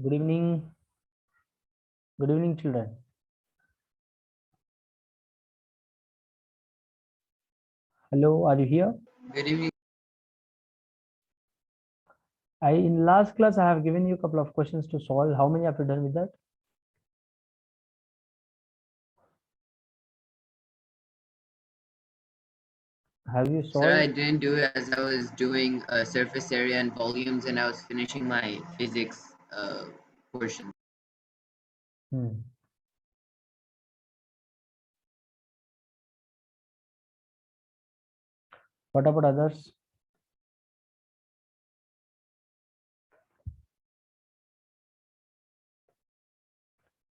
Good evening. Good evening, children. Hello, are you here? Good evening. In last class, I have given you a couple of questions to solve. How many have you done with that? Have you Sir, I solved? didn't do it as I was doing surface area and volumes, and I was finishing my physics portion. Hmm. What about others?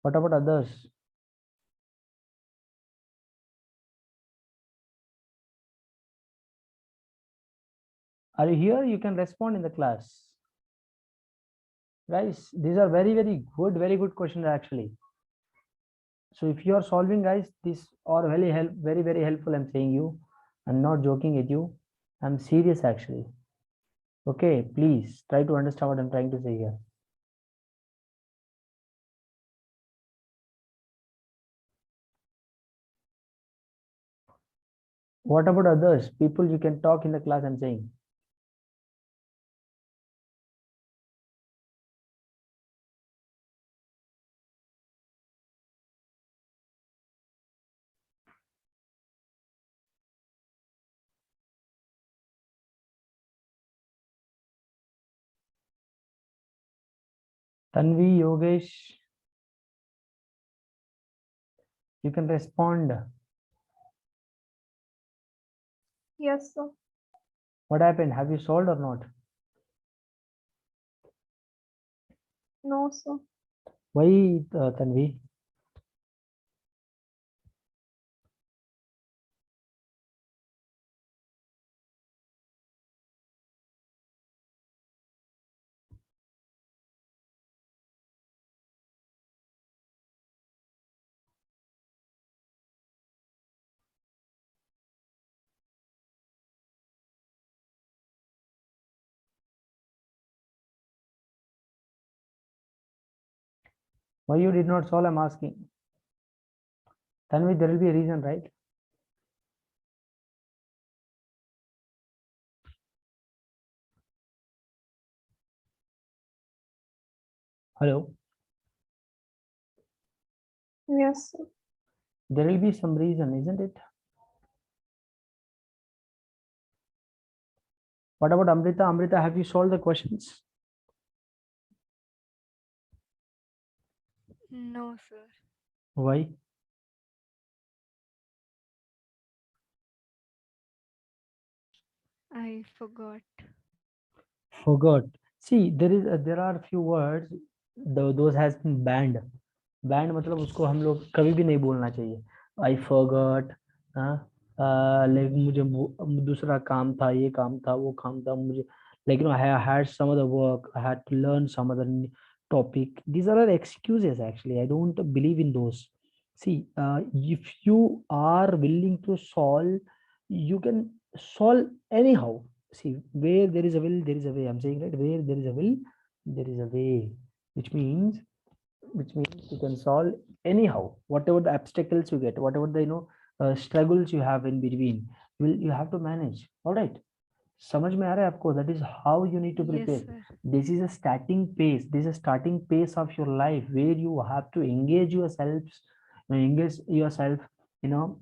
What about others? Are you here? You can respond in the class. Guys, these are very good questions actually. So if you are solving, guys, these are very helpful. I'm saying you. I'm not joking at you. I'm serious actually. Okay, please try to understand what I'm trying to say here. What about others? People you can talk in the class, I'm saying. Tanvi, Yogesh, you can respond. Yes, sir. What happened? Have you solved or not? No, sir. Why, Tanvi? Why you did not solve? I'm asking. Tanvi, there will be a reason, right? Hello. Yes, sir. There will be some reason, isn't it? What about Amrita? Amrita, have you solved the questions? No, sir. Why? I forgot. Forgot. See, there are few words. Those has been banned. Banned मतलब उसको हम लोग कभी भी नहीं बोलना चाहिए. I forgot. Like मुझे दूसरा काम था, ये काम था, वो काम था मुझे. Like I had some other work. I had to learn some other topic. These are all excuses actually. I don't believe in those. See, if you are willing to solve, you can solve anyhow. See, where there is a will, there is a way. I'm saying, right, where there is a will, there is a way, which means you can solve anyhow. Whatever the obstacles you get, whatever the struggles you have in between, you have to manage. All right. समझ में आ रहा है आपको? That is how you need to Yes, prepare. sir. This is a starting pace. This is a starting pace of your life where you have to engage yourself, you know,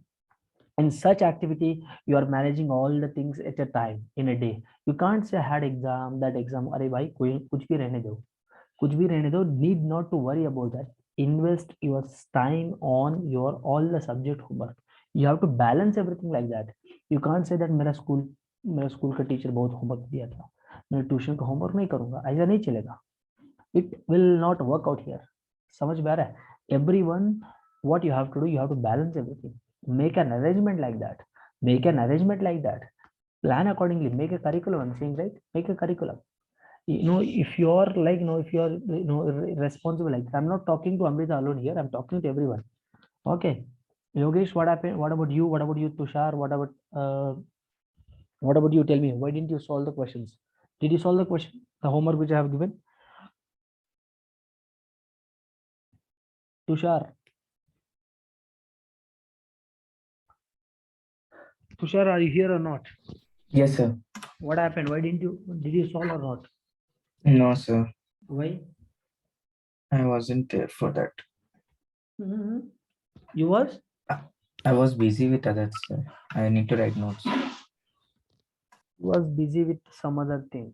in such activity. You are managing all the things at a time in a day. You can't say I had exam, that exam, अरे भाई कोई कुछ भी रहने दो, कुछ भी रहने दो. Need not to worry about that. Invest your time on your all the subject homework. You have to balance everything like that. You can't say that मेरा स्कूल का टीचर बहुत होमवर्क दिया था, मैं ट्यूशन का होमवर्क नहीं करूंगा. ऐसा नहीं चलेगा. It will not work out here. समझ में आ रहा है? Everyone, what you have to do, you have to balance everything. Make an arrangement like that. Make an arrangement like that. Plan accordingly. Make a curriculum. I'm saying, right? Make a curriculum. If you're like, if you're, responsible like that. I'm not talking to Amrita alone here. I'm talking to everyone. Okay. Yogesh, what happened? What about you? What about you, Tushar? What about you? Tell me, why didn't you solve the questions? Did you solve the question, the homework which I have given? Tushar. Tushar, are you here or not? Yes, sir. What happened? Why did you solve or not? No, sir. Why? I wasn't there for that. You was? I was busy with others, sir. I need to write notes. Was busy with some other thing.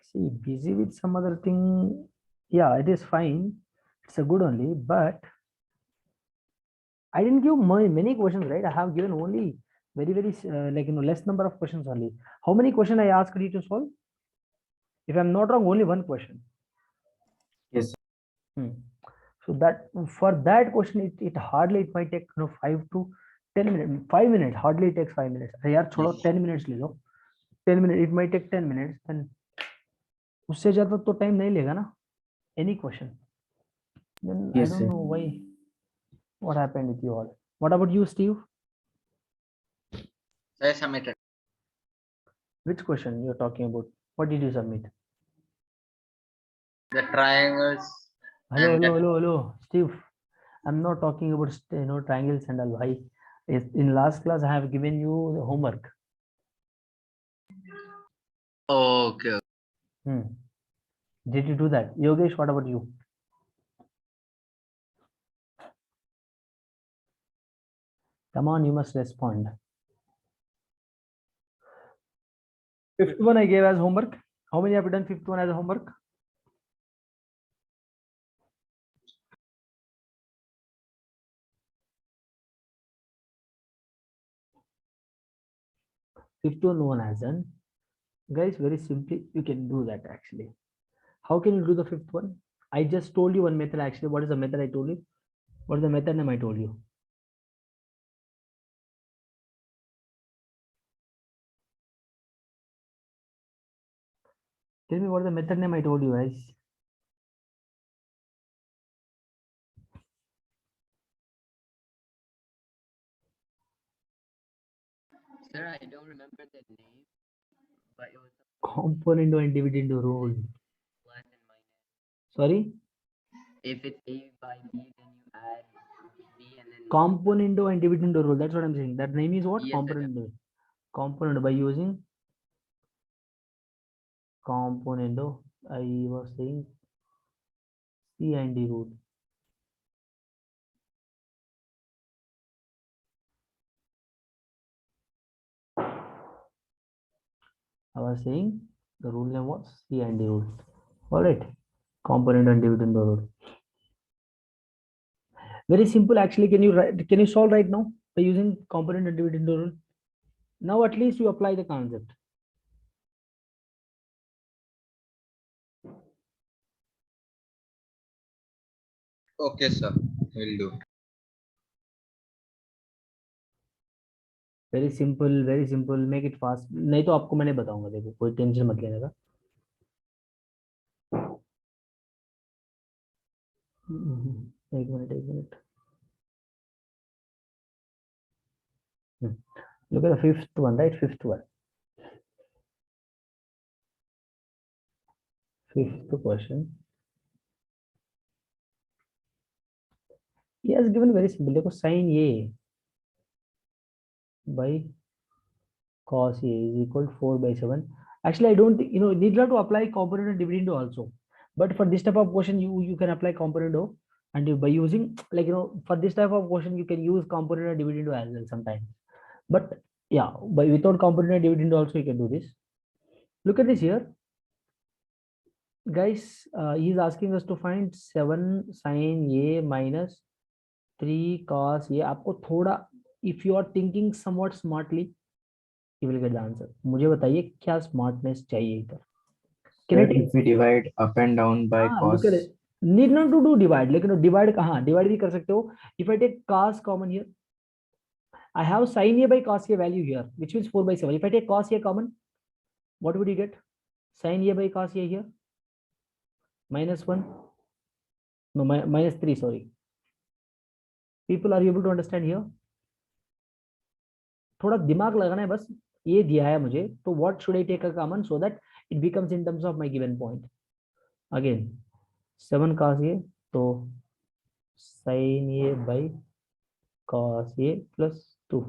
See, busy with some other thing, yeah, it is fine. It's a good only, but I didn't give many questions, right? I have given only very less number of questions only. How many questions I asked you to solve? If I'm not wrong, only one question. Yes, sir. So that for that question, it hardly it might take 5 to 10 minutes. 5 minutes hardly takes 5 minutes. यार छोड़ो 10 minutes ले लो. 10 minutes it might take 10 minutes. Then उससे ज़्यादा तो time नहीं लेगा ना. Any question? Then Yes, I don't sir. know why. What happened with you all? What about you, Steve? Sir, submitted. Which question you're talking about? What did you submit? The triangles. Hello, Steve. I'm not talking about triangles and all. Why? In last class I have given you the homework. Okay. Did you do that? Yogesh, what about you? Come on, you must respond. Fifth one I gave as homework. How many have you done fifth one as a homework? Fifth one no one has done. Guys, very simply, you can do that actually. How can you do the fifth one? I just told you one method actually. What is the method I told you? What is the method name I told you? Tell me what is the method name I told you guys. Sir, I don't remember the name, but it was Component and dividend rule. plus and minus. Sorry? If it's A by B, then you add B and then Component and dividend rule. That's what I'm saying. That name is what? Yes, sir. Component. Component by using component. I was saying C and D rule. I was saying the rule name was C and D rule. All right. Component and dividend rule. Very simple actually. Can you solve right now by using component and dividend rule? Now at least you apply the concept. Okay, sir. Will do. Very simple. Make it fast. नहीं तो आपको मैंने बताऊंगा. देखो कोई tension मत लेने का. एक minute. Look at the fifth one, right? Fifth one. Fifth question. He has given very simple. देखो sin A by cos A is equal to 4/7. Actually, I don't need not to apply component and dividend also. But for this type of question, you can apply component and by using for this type of question you can use component and dividend as well sometimes. But yeah, by without component and dividend also you can do this. Look at this here. Guys, he is asking us to find 7 sin A minus 3 cos A. आपको थोड़ा, if you are thinking somewhat smartly, you will get the answer. मुझे बताइए क्या smartness चाहिए इधर. Can I take? If we divide up and down by cos. Look at it. Need not to do divide. लेकिन divide कहाँ? Divide भी कर सकते हो. If I take cos common here, I have sin A by cos A value here, which means 4/7. If I take cos A common, what would you get? Sin A by cos A here, -1. No, -3. Sorry. People, are you able to understand here? थोड़ा दिमाग लगाना है बस. ये दिया है मुझे, तो what should I take a common so that it becomes in terms of my given point? Again, 7 cos A, तो sin A by cos A plus 2.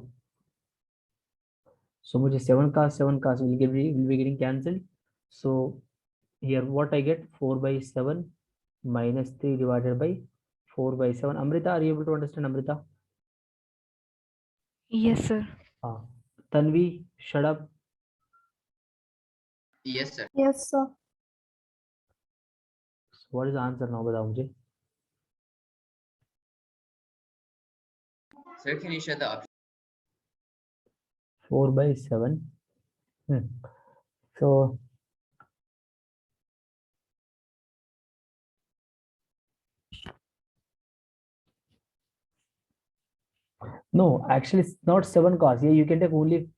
So मुझे 7 cos will be getting cancelled. So here what I get, 4 by 7 minus 3 divided by 4 by 7. Amrita, are you able to understand, Amrita? Yes, sir. Tanvi, shut up. Yes, sir. Yes, sir. So what is the answer now? बताओ मुझे. Sir, can you show the option? 4 by 7. So no, actually it's not 7 cos. Here you can take only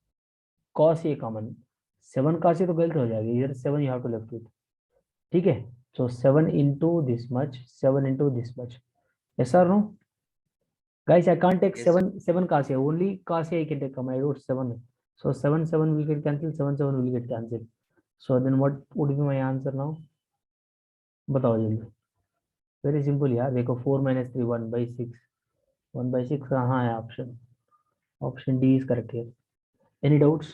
cos A common. 7 cos A तो गलत हो जाएगी. Here 7 you have to left with. ठीक है. So 7 into this much, 7 into this much. Yes or no? Guys, I can't take Yes, sir. 7 cos A. Only cos A I can take common. I wrote 7. So 7 will get cancelled. 7 will get cancelled. So then what would be my answer now? बताओ जल्दी. Very simple यार. देखो 4 minus 3 1 by 6. 1 by 6 कहाँ है option? Option D is correct here. Any doubts?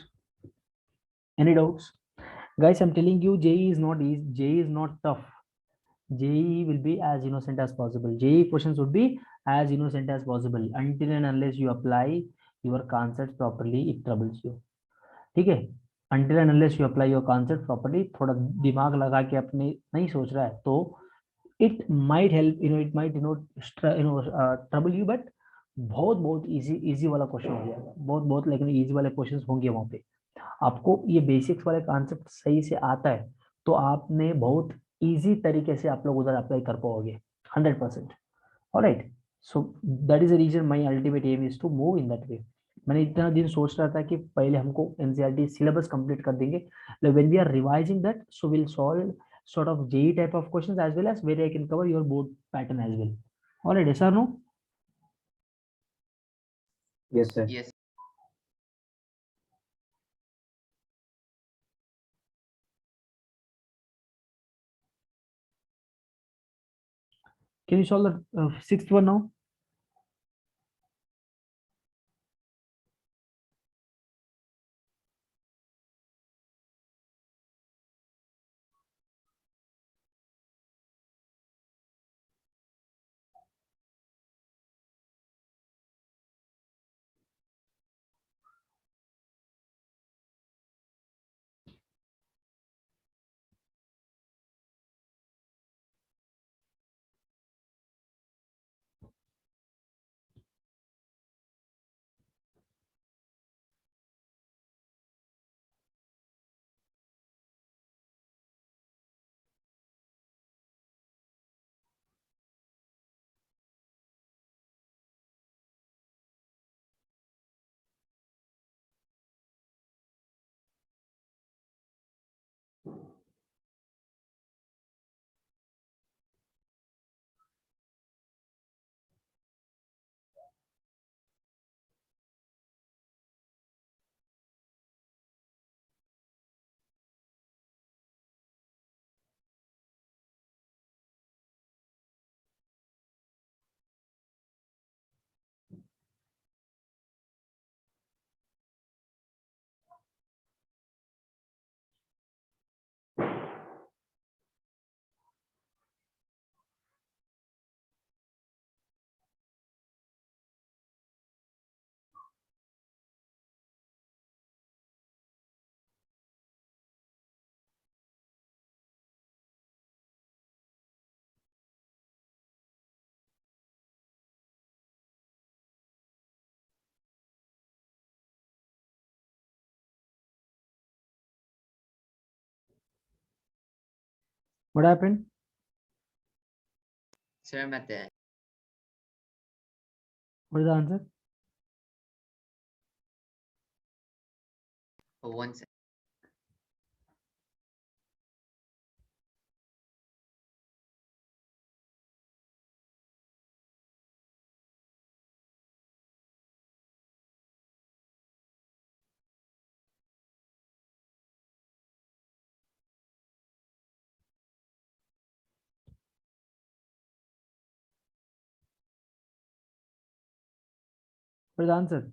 Any doubts? Guys, I'm telling you, JEE is not easy. JEE is not tough. JEE will be as innocent as possible. JEE questions would be as innocent as possible until and unless you apply your concepts properly. It troubles you. ठीक है. Until and unless you apply your concept properly, थोड़ा दिमाग लगा के अपने नहीं सोच रहा है तो it might help, it might trouble you, but बहुत इजी वाला क्वेश्चन हो जाएगा. बहुत लेकिन इजी वाले क्वेश्चंस होंगे वहां पे. आपको ये बेसिक्स वाले कॉन्सेप्ट सही से आता है तो आपने बहुत इजी तरीके से आप लोग उधर अप्लाई कर पाओगे 100%. Alright. So that is the reason my ultimate aim is to move in that way. मैंने इतना दिन सोच रहा था कि पहले हमको एनसीईआरटी सिलेबस कंप्लीट कर देंगे. When we are revising that, so will solve sort of JEE type of questions as well as where I can cover your board pattern as well. Alright, yes or no? Yes, sir. Yes. Can you solve the sixth one now? What happened? Sir, I'm at the end. What is the answer? Oh, 1 second. What is the answer?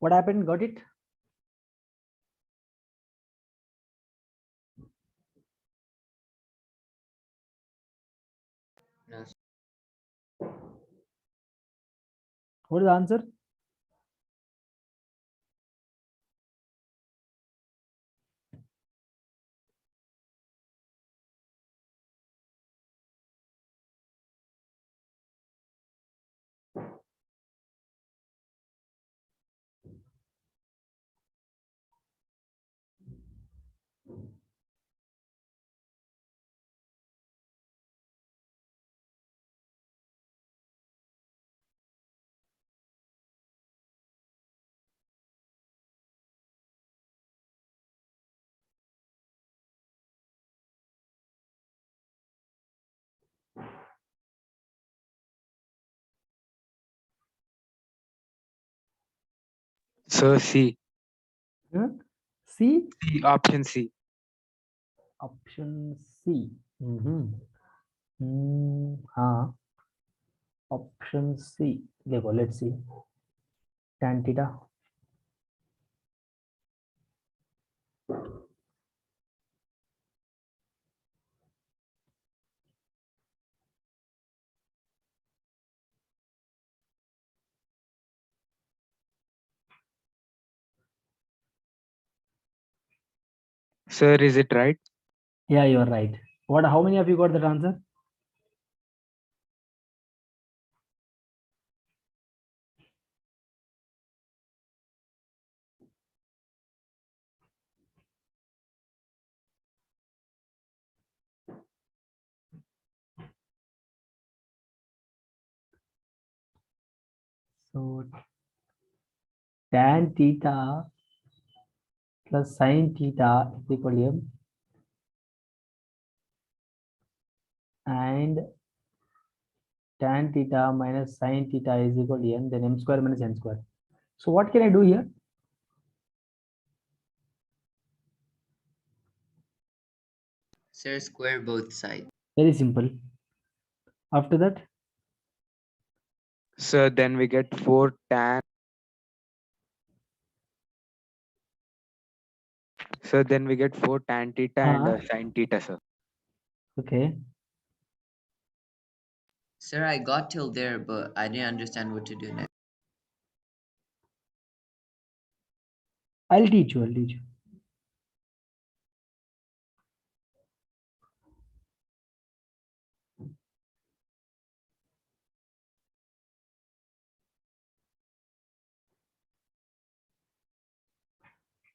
What happened? Got it? No. What is the answer? So C. Huh? C. C. Option C. Option C. हाँ. Option C. देखो, let's see. Tan theta. Sir, is it right? Yeah, you are right. What? How many of you got that answer? So tan theta plus sin theta is equal to m, and tan theta minus sin theta is equal to n, then m square minus n square. So what can I do here? Sir, square both sides. Very simple. After that, Sir, then we get 4 tan. Sir, then we get 4 tan theta and sin theta, sir. okay. Sir, I got till there, but I didn't understand what to do next. I'll teach you. I'll teach you.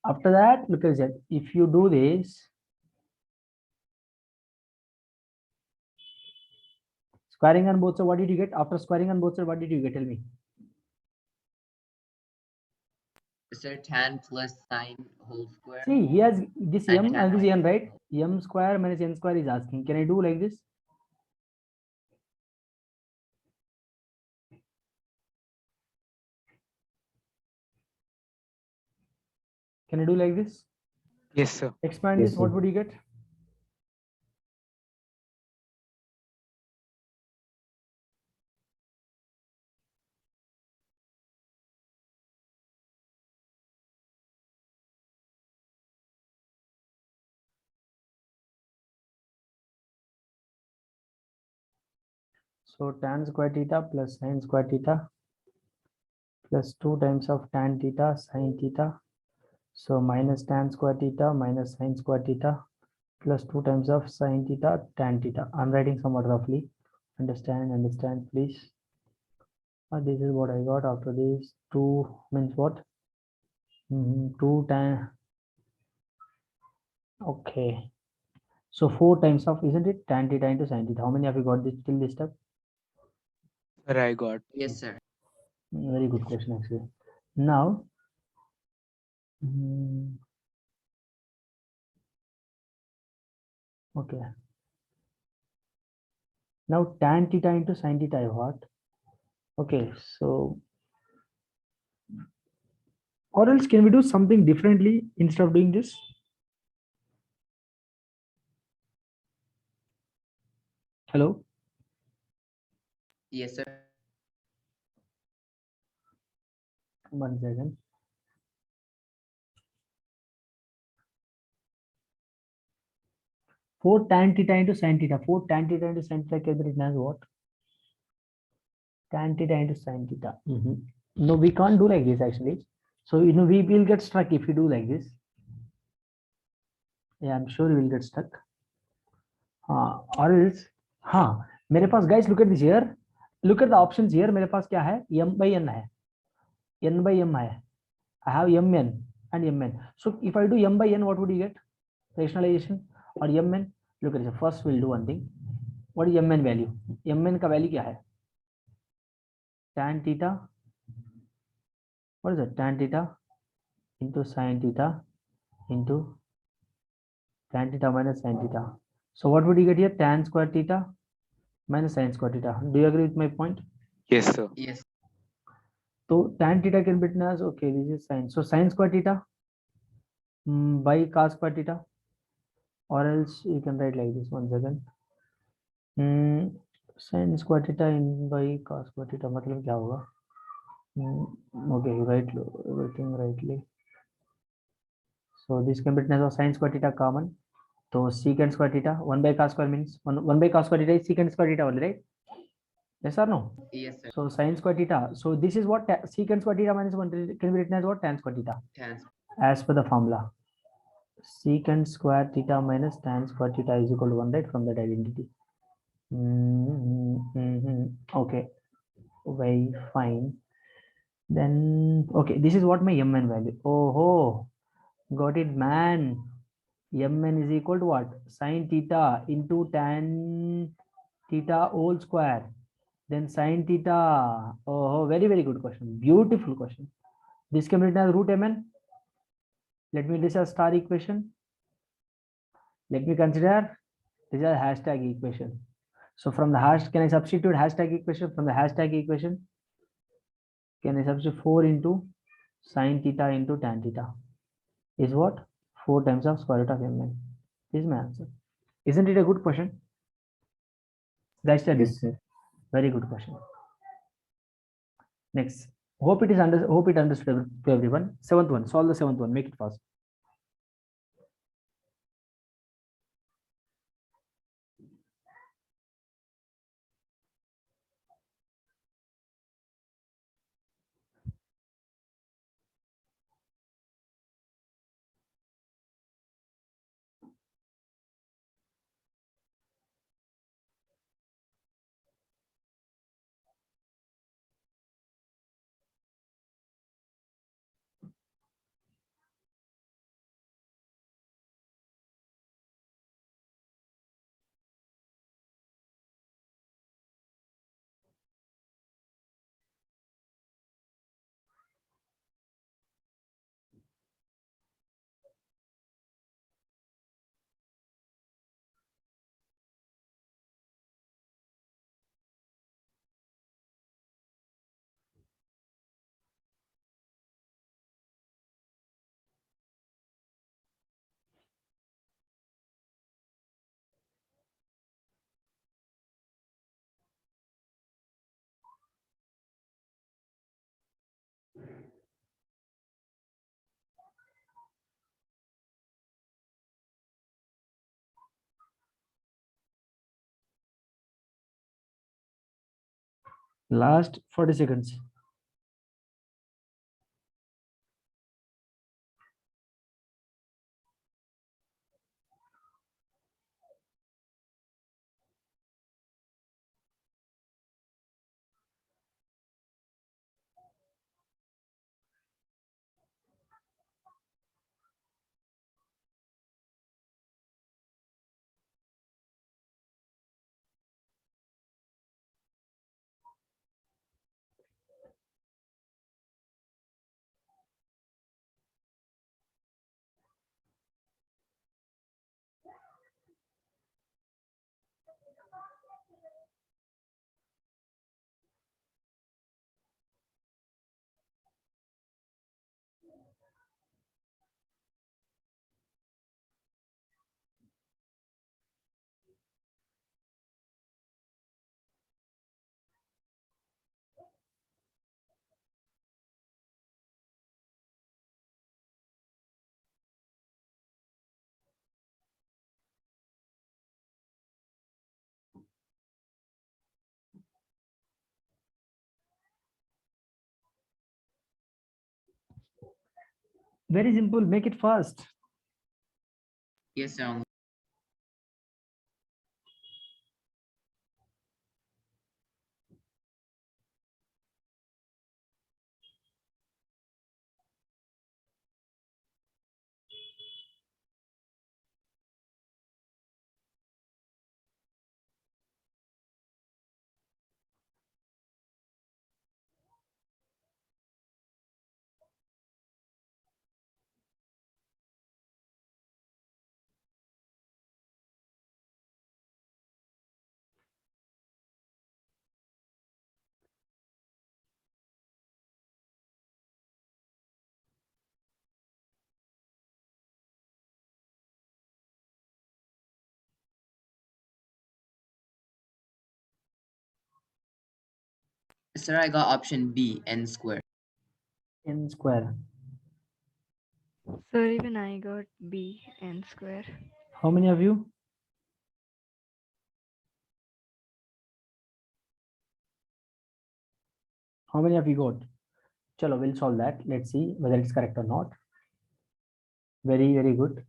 After that, look at that. If you do this, squaring on both sides, what did you get? After squaring on both sides, what did you get? Tell me. Sir, tan plus sine whole square. See, he has this And m tan and this n, minus right? M square minus n square is asking. Can I do like this? Can I do like this? Yes, sir. Expand Yes, this, what sir. would you get? So tan square theta plus sin square theta plus 2 times of tan theta sin theta. So minus tan square theta minus sin square theta plus 2 times of sin theta tan theta. I'm writing somewhat roughly. Understand, please. This is what I got after this. 2 means what? 2 tan. Okay. So 4 times of, isn't it, tan theta into sin theta? How many have you got this till this step? Sir, I got. Yes, sir. Very good question actually. Now, okay. Now tan theta into sin theta I what? Okay, so or else can we do something differently instead of doing this? Hello? Yes, sir. 1 second. Four tan theta into sin theta. 4 tan theta into sin theta can be written as what? Tan theta into sin theta. No, we can't do like this actually. So we will get stuck if you do like this. Yeah, I'm sure you will get stuck. Or else, मेरे पास guys, look at this here. Look at the options here. मेरे पास क्या है? M by n है. N by m है. I have mn and mn. So if I do m by n, what would you get? Rationalization or mn? Look at this. First, we'll do one thing. What is mn value? Mn का value क्या है? Tan theta. What is it? Tan theta into sin theta into tan theta minus sin theta. So what would you get here? Tan square theta minus sin square theta. Do you agree with my point? Yes, sir. Yes. So tan theta can be written as, okay, this is sin. So sin square theta by cos square theta, or else you can write like this. 1 second. Sin square theta in by cos square theta मतलब क्या होगा? Okay, write everything rightly. So this can be written as sin square theta common. So secant square theta 1 by cos square means 1 by cos square theta is secant square theta only, right? Yes or no? Yes, sir. So sin square theta. So this is what secant square theta minus 1 can be written as what? Tan square theta. Tan. As per the formula, secant square theta minus tan square theta is equal to 1, right, from that identity. Okay, very fine. Then, okay, this is what my mn value. Oh, got it, man. Mn is equal to what? Sin theta into tan theta whole square. Then sin theta. Oh, very, very good question. Beautiful question. This can be written as root mn. Let me this as star equation. Let me consider this is a hashtag equation. So from the hash, can I substitute hashtag equation? From the hashtag equation, can I substitute 4 into sin theta into tan theta is what? 4 times of square root of mn. This is my answer. Isn't it a good question? Guys, tell me. Yes, sir. Very good question. Next. Hope it understood to everyone. 7th one. Solve the 7th one. Make it fast. Last 40 seconds. Very simple. Make it fast. Yes, sir. Sir, I got option B, n square. N square. Sir, even I got B n square. How many of you? How many of you got? Chalo, we'll solve that. Let's see whether it's correct or not. Very, very good.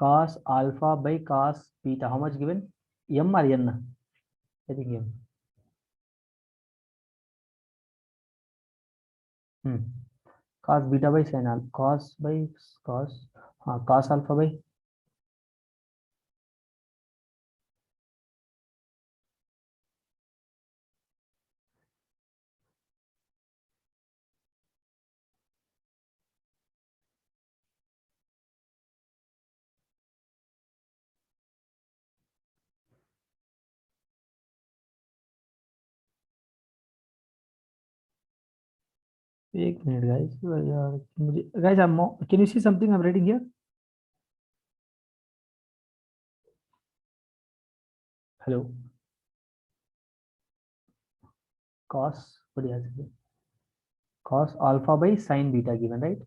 Cos alpha by cos beta. How much given? M or N? I think M. Cos beta by sin alpha. Cos by cos. Cos alpha by. एक minute, guys. Guys, can you see something I'm writing here? Hello. Cos, what is it? Cos alpha by sin beta given, right?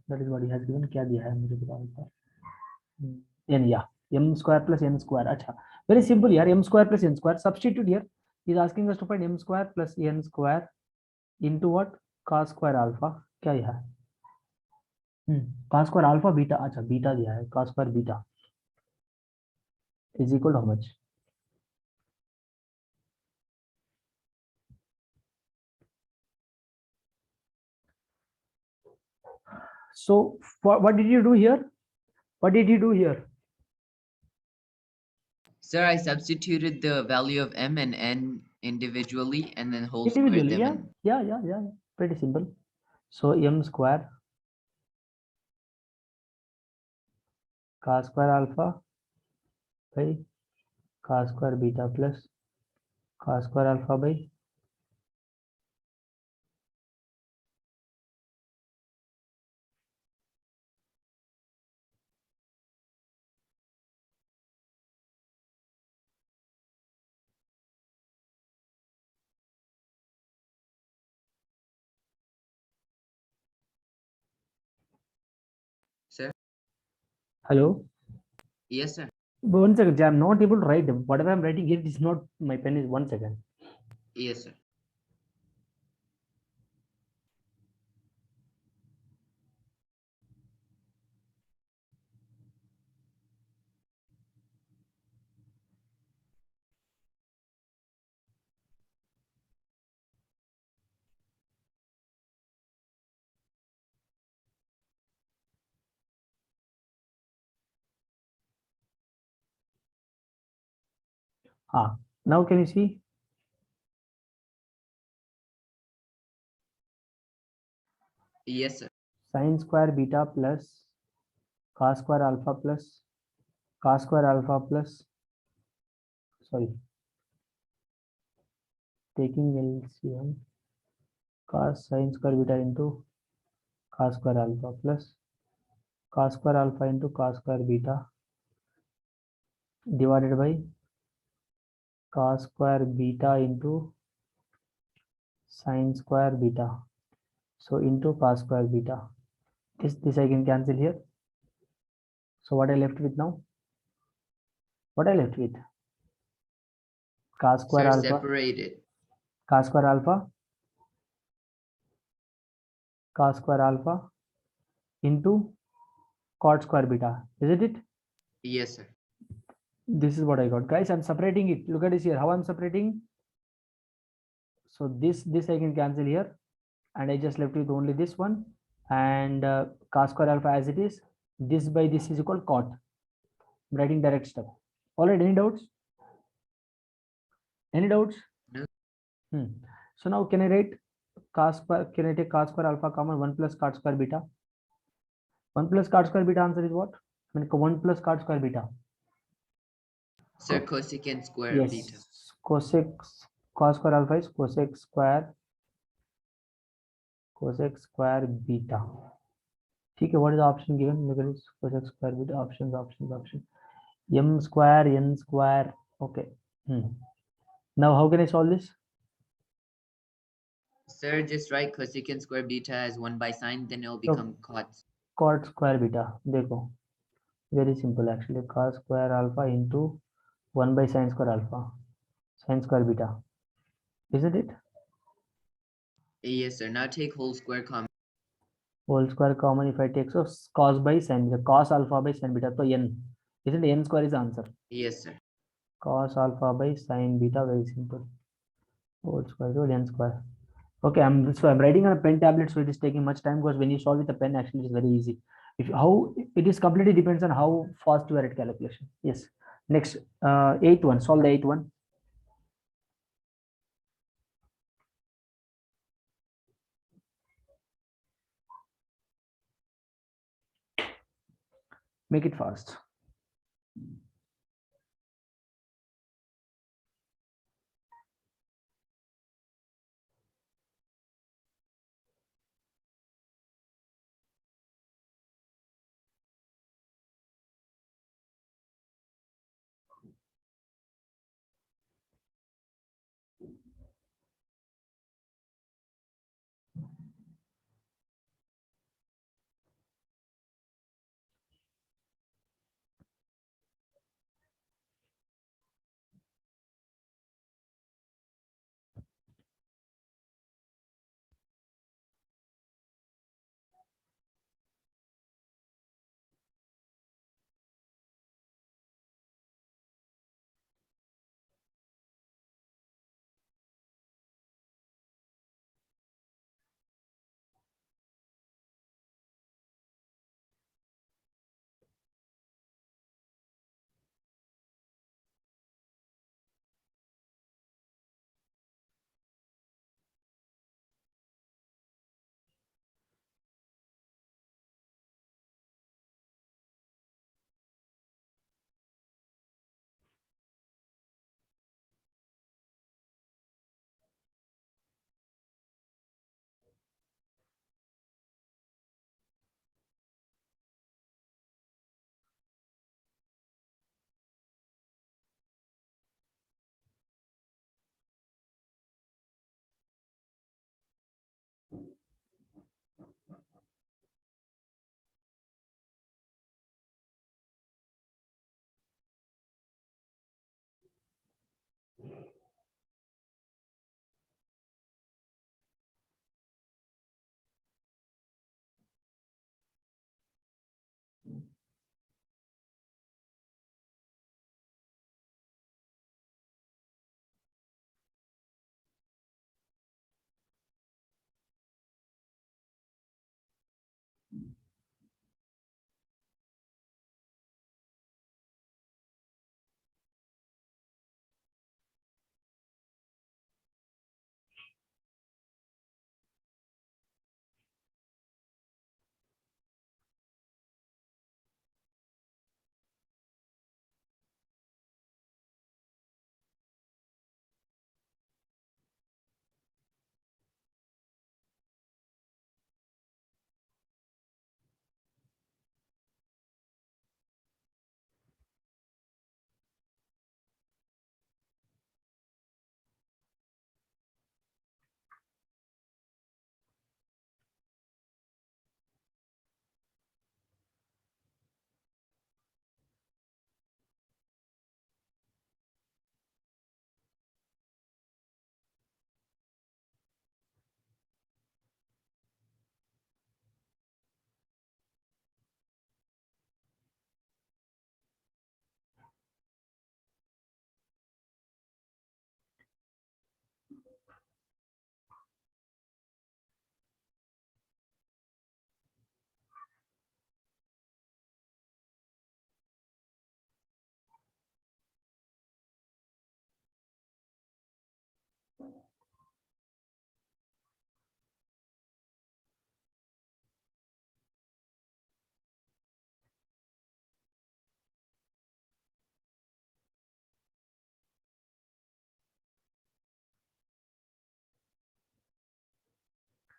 That is what he has given. क्या दिया है मुझे बताओ. N, yeah, m square plus n square. अच्छा, very simple यार. M square plus n square. Substitute here. He's asking us to find m square plus n square into what? Cos square alpha. क्या यह है? Cos square alpha beta. अच्छा, beta दिया है. Cos square beta is equal to how much? So what did you do here? What did you do here? Sir, I substituted the value of m and n individually and then whole squared Individually, them. yeah. Pretty simple. So m square cos square alpha by cos square beta plus cos square alpha by Sir? hello. Yes, sir. One second, I'm not able to write. Whatever I'm writing here, it is not my pen. Is 1 second. Yes, sir. Now can you see? Yes, sir. Sine square beta plus cos square alpha plus cos square alpha plus, sorry, taking LCM, cos sine square beta into cos square alpha plus cos square alpha into cos square beta divided by cos square beta into sine square beta. So into cos square beta. This I can cancel here. So what I left with now? What I left with? Cos square Sir, alpha, separated. cos square alpha, cos square alpha into cot square beta. Isn't it? Yes, sir. This is what I got. Guys, I'm separating it. Look at this here. How I'm separating? So this I can cancel here, and I just left with only this one, and cos square alpha as it is. This by this is equal cot. I'm writing direct step. All right. Any doubts? Any doubts? No. So now can I write cos square? Can I take cos square alpha common 1 plus cot square beta? 1 plus cot square beta answer is what? I mean 1 plus cot square beta. Sir, cosecant square Yes. beta. Cosec cos square alpha is cosec square beta. ठीक है, what is the option given? Look at this, cosec square beta, options. M square, n square. Okay. Now how can I solve this? Sir, just write cosecant square beta as 1 by sine, then it'll become cot. Cot square beta. देखो, very simple actually. Cos square alpha into 1 by sine square alpha, sine square beta. Isn't it? Yes, sir. Now take whole square common. Whole square common if I take, so cos by sine beta, cos alpha by sine beta, so n. Isn't it? N square is the answer. Yes, sir. Cos alpha by sine beta, very simple. Whole square to n square. Okay, I'm writing on a pen tablet, so it is taking much time, because when you solve with a pen, actually it is very easy. If how it is completely depends on how fast you are at calculation. Yes. Next, eighth one. Solve the eighth one. Make it fast.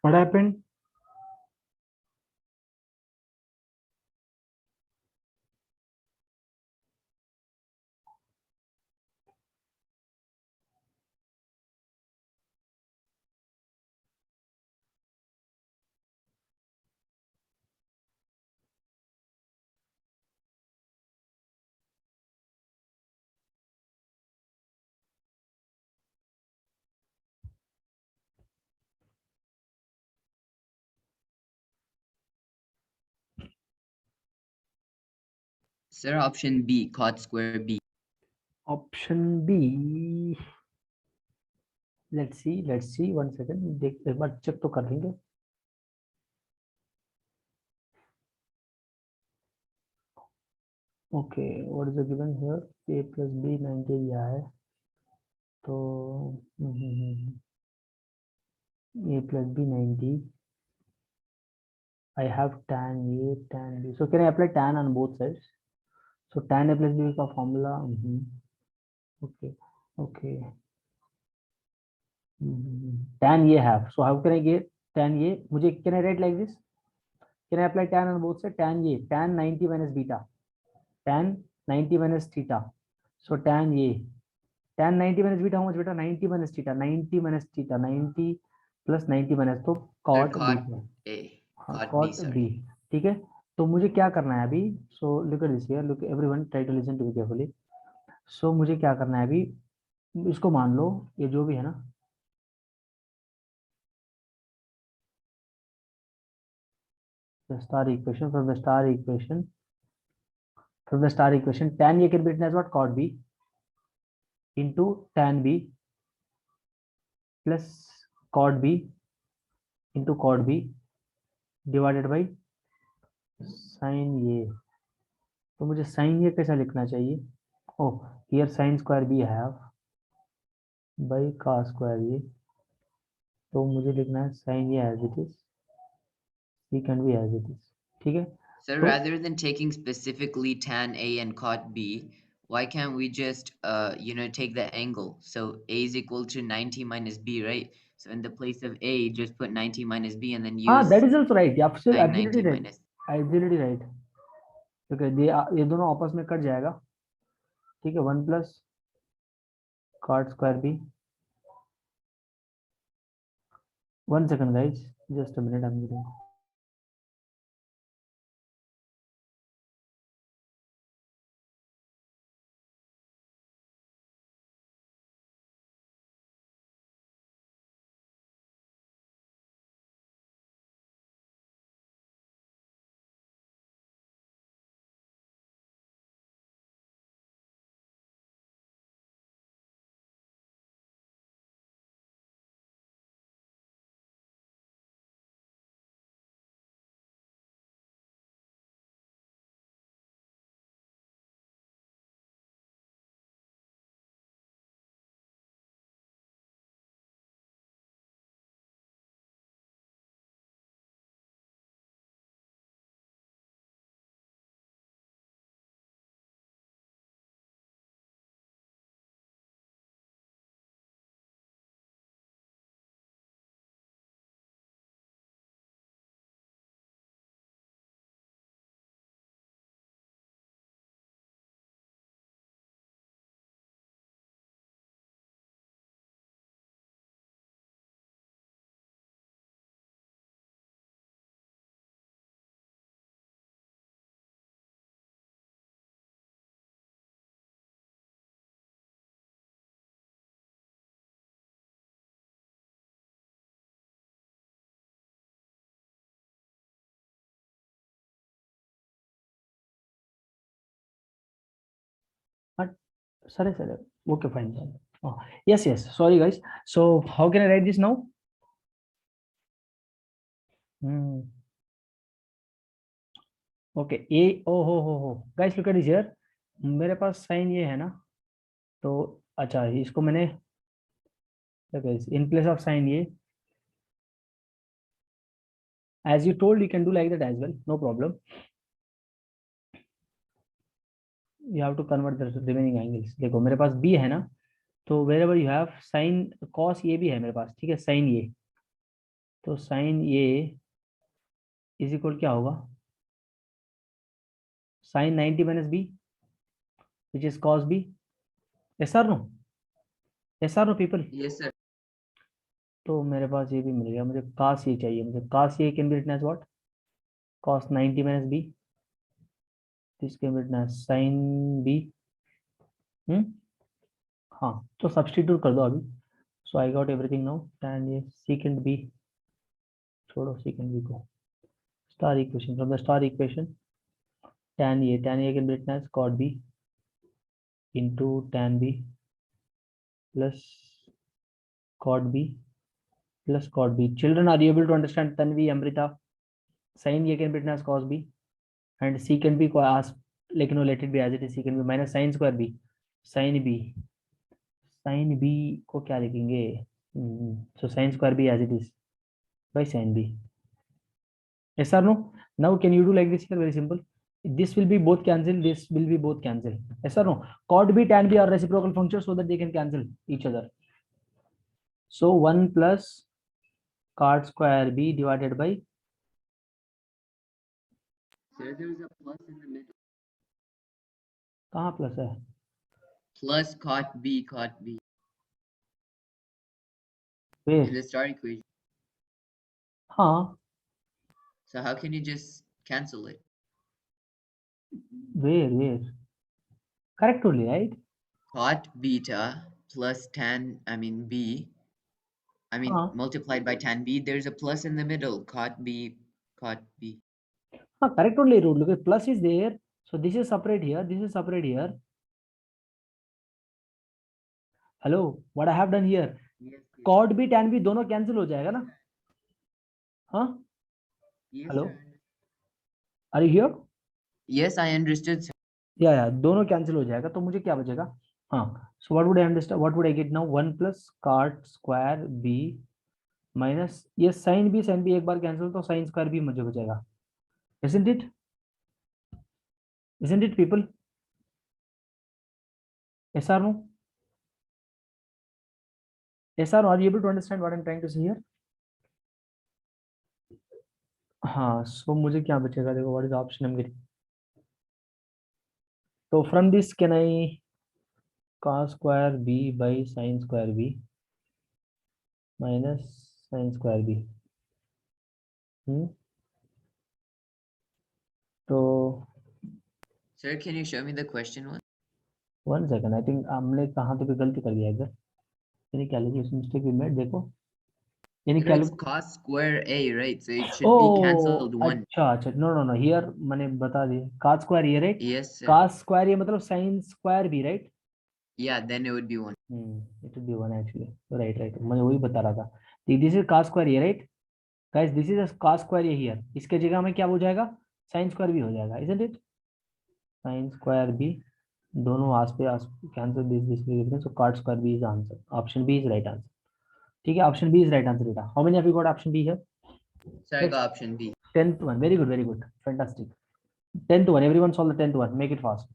What happened? Sir, option B, cot square B. Option B. Let's see. 1 second. देख एक बार check तो कर लेंगे. Okay, what is the given here? A plus B 90 दिया है. तो A plus B 90. I have tan A, tan B. So can I apply tan on both sides? So tan A plus B का formula. Okay, okay. Tan A have. So how can I get tan A? मुझे can I write like this? Can I apply tan on both sides? Tan A, tan 90 minus beta, tan 90 minus theta. So tan A, tan 90 minus beta, how much beta? 90 minus theta, 90 minus theta, 90 plus 90 minus, तो Sir, cot cot B. A. हाँ, Cot B, cot sorry. B. ठीक है. तो मुझे क्या करना है अभी? So look at this here. Look, everyone try to listen to me carefully. So मुझे क्या करना है अभी? इसको मान लो ये जो भी है ना, the star equation, from the star equation, tan A can be written as what? Cot B into tan B plus cot B into cot B divided by sin A. तो मुझे sin A कैसा लिखना चाहिए? Oh, here sin square B I have by cos square A. तो मुझे लिखना है sin A as it is, C can be as it is. ठीक है. Sir, So- rather than taking specifically tan A and cot B, why can't we just, take the angle? So A is equal to 90 minus B, right? So in the place of A, just put 90 minus B and then use that is also right. sin Absolutely 90 right. minus. Absolutely right. Okay, ये दोनों आपस में cut जाएगा. ठीक है. 1 plus cot square B. 1 second guys, just a minute, I'm getting. Sorry. Okay, fine. Oh, yes. Sorry, guys. So how can I write this now? Okay. A. Oh. Guys, look at this here. मेरे पास sign ये है ना, तो अच्छा इसको मैंने in place of sin A, as you told, you can do like that as well, no problem. You have to convert the remaining angles. देखो मेरे पास B है ना, तो wherever you have sin cos A भी है मेरे पास. ठीक है, sin A. तो साइन ए इज इक्वल क्या होगा, sine 90 minus B which is cos B. Yes or no, yes or no people. Yes, sir. तो मेरे पास ये भी मिल गया, मुझे कास ये चाहिए, मुझे कास ये can be written as what, cos 90 minus b, this can be written as sin b. हाँ, तो सब्स्टिट्यूट कर दो अभी. So I got everything now. tan ये secant b, छोड़ो secant b को, star equation, from the star equation tan ये can be written as cot b into tan b plus cot b plus cot b. Children, are you able to understand? Tanvi, Amrita, sin ये can be written as cos b and secant b को as, like, no, let it be as it is, secant b minus sin square b, sin b, sin b को क्या लिखेंगे, so sin square b as it is by sin b. Yes or no? Now can you do like this here? Very simple. This will be both cancel, this will be both cancel. Yes or no? Cot b tan b are reciprocal functions so that they can cancel each other. So 1 plus cot square b divided by, Sir, there's a plus in the middle. कहाँ plus है? Plus cot B, cot B. In Where? the star equation. हाँ, So how can you just cancel it? where? Correct only, right? Cot beta plus B, हाँ, multiplied by tan B, there's a plus in the middle. Cot B, cot B. हाँ, correct only. Root, look at plus is there, so this is separate here, this is separate here. Hello, what I have done here, Yes, yes. cot b tan b दोनों cancel हो जाएगा ना? हाँ, Yes, hello, sir. are you here? Yes, I understood, sir. या दोनों cancel हो जाएगा, तो मुझे क्या बचेगा? हाँ, so what would I understand, what would I get now, 1 plus cot square b minus ये sin b एक बार कैंसिल, तो sin स्क्वायर b मुझे बचेगा. isn't it, isn't it people? Yes or no? Yes or no? Are you able to understand what I'm trying to say here? हाँ, सो मुझे क्या बचेगा, देखो, what is option I am getting. तो from this can I cos square b by sin square b minus sin square b. तो Sir, can you show me the question one? 1 second, I think हमने कहाँ तो भी गलती कर दिया इधर. यानी कैलकुलेशन मिस्टेक भी मेड, देखो, यानी Sir, it's calculation. cos square A, right? So it should be cancelled one. अच्छा, नो नो नो, हियर मैंने बता दिया, cos स्क्वायर ये, right? Yes, sir. cos square ये मतलब sin स्क्वायर भी, right? Yeah, then it would be one. It will be 1 actually, right, मैं वही बता रहा था. दिस इज cos स्क्वायर ये, right guys, this is cos square ये हियर, इसके जगह में क्या हो जाएगा, sin स्क्वायर भी हो जाएगा, इजंट इट? sin स्क्वायर भी, दोनों आस पे आस cancel, this so cot square B is answer, option B is right answer. ठीक है, option B is right answer बेटा. How many of you got option B here? So I got option B. 10th one, very good, fantastic. 10th one, everyone solve the 10th one, make it fast.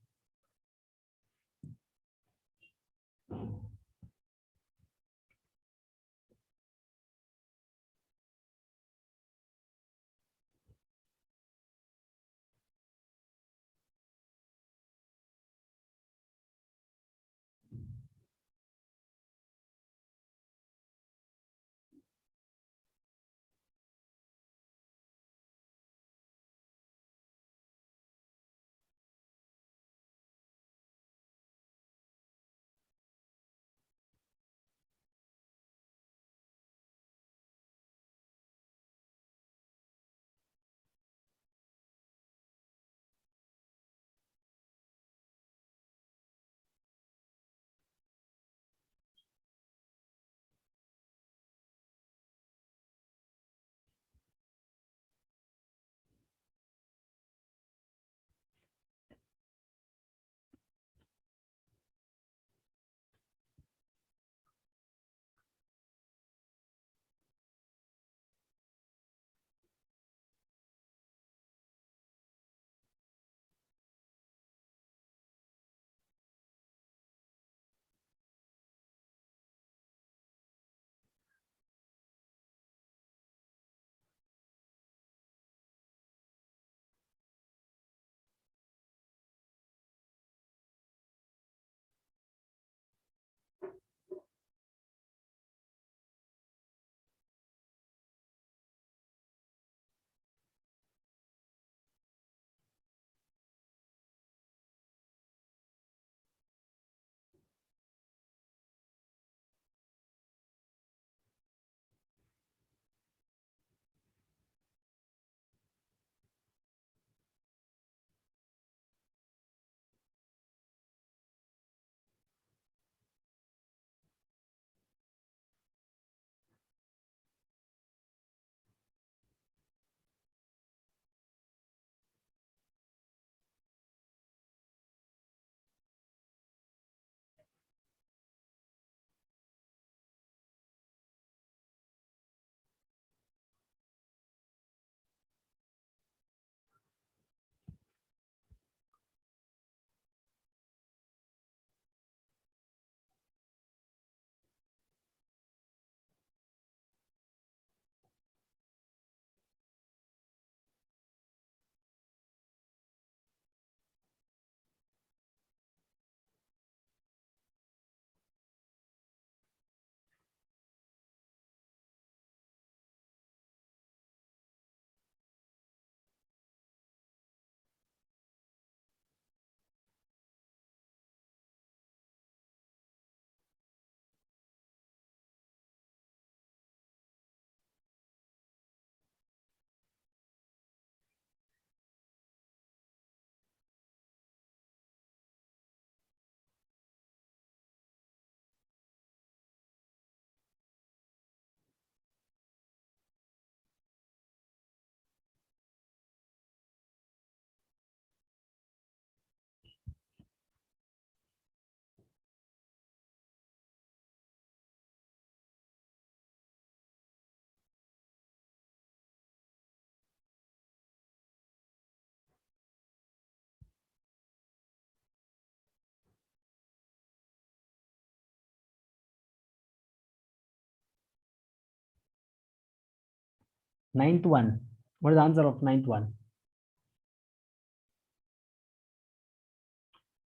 Ninth one. What is the answer of ninth one?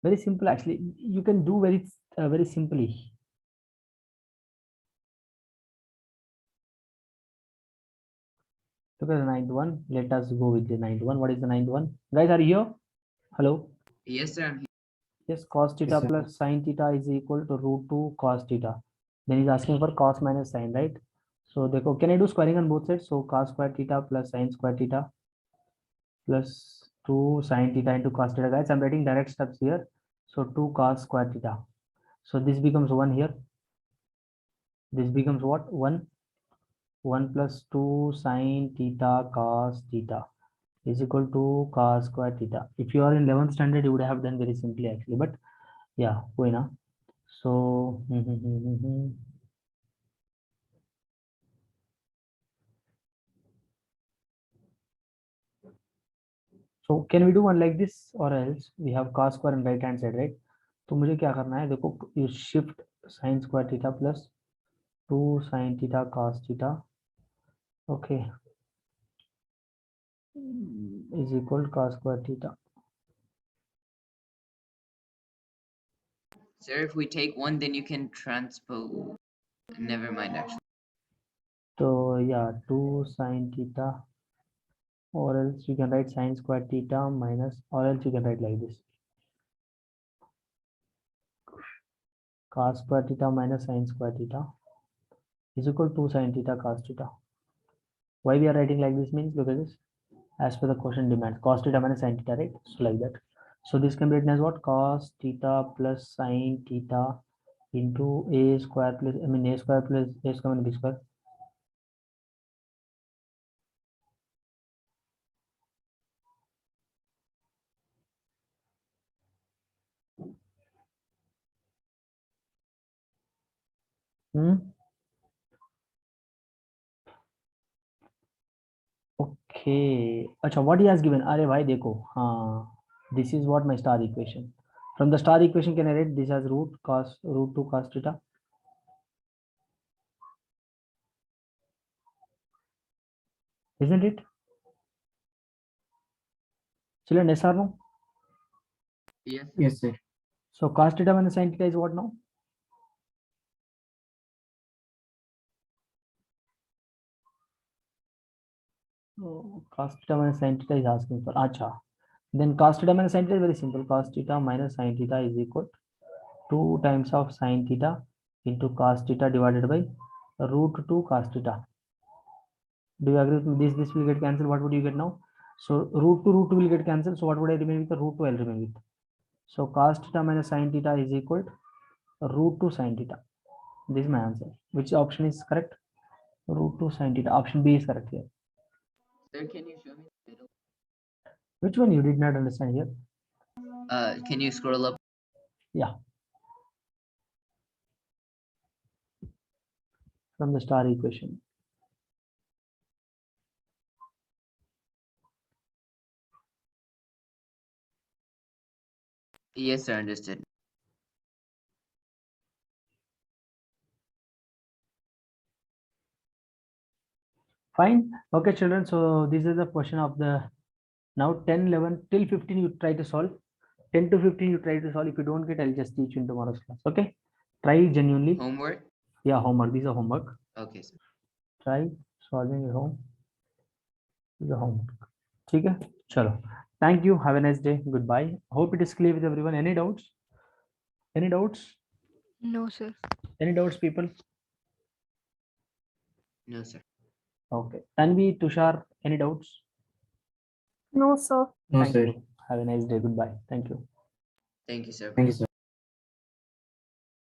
Very simple, actually. You can do very simply. Look at the ninth one. Let us go with the ninth one. What is the ninth one? Guys, are you here? Hello. Yes, sir. I'm here. Yes, cos theta sir. plus sin theta is equal to root 2 cos theta. Then he's asking for cos minus sin, right? So can I do squaring on both sides? So cos square theta plus sin square theta plus 2 sin theta into cos theta. Guys, I'm writing direct steps here. So 2 cos square theta. So this becomes 1 here. This becomes what? 1. 1 plus 2 sin theta cos theta is equal to cos square theta. If you are in 11th standard, you would have done very simply actually, but yeah, why not? So so can we do one like this, or else we have cos square on right hand side, right? तो मुझे क्या करना है, देखो, you shift sin square theta plus 2 sin theta cos theta, okay, is equal to cos square theta. Sir, if we take 1, then you can transpose. Never mind, actually. So yeah, 2 sin theta, or else you can write sin square theta minus, or else you can write like this, cos square theta minus sin square theta is equal to sin theta cos theta. Why we are writing like this means, look at this, as per the question demands, cos theta minus sin theta, right? So like that. So this can be written as what? Cos theta plus sin theta into a square plus, a square plus a square and b square. Okay. Acha, what he has given? Are bhai dekho. This is what my star equation. From the star equation, can I write this as root 2 cos theta? Isn't it? Children, yes or no? Yes. Yes, sir. So cos theta minus sin theta is what now? Oh, cos theta minus sin theta is asking for. Acha. Then cos theta minus sin theta is very simple. Cos theta minus sin theta is equal to 2 times of sin theta into cos theta divided by root 2 cos theta. Do you agree with me? This will get cancelled. What would you get now? So root 2 will get cancelled. So what would I remain with? The root 2 I'll remain with. So cos theta minus sin theta is equal to root 2 sin theta. This is my answer. Which option is correct? Root 2 sin theta. Option B is correct here. Sir, can you show me the middle? Which one you did not understand here? Can you scroll up? Yeah. From the star equation. Yes, sir, understood. Fine. Okay, children. So this is the question of the now 10, 11 till 15 you try to solve. 10 to 15 you try to solve. If you don't get, I'll just teach you in tomorrow's class. Okay. Try genuinely. Homework? Yeah, homework. These are homework. Okay, sir. Try solving at home. These are homework. Okay. Chalo. Thank you. Have a nice day. Goodbye. Hope it is clear with everyone. Any doubts? Any doubts? No, sir. Any doubts, people? No, sir. Okay. Tanvi, Tushar, any doubts? No, sir. No, Thank sir. you. Have a nice day. Goodbye. Thank you. Thank you, sir. Thank you, sir.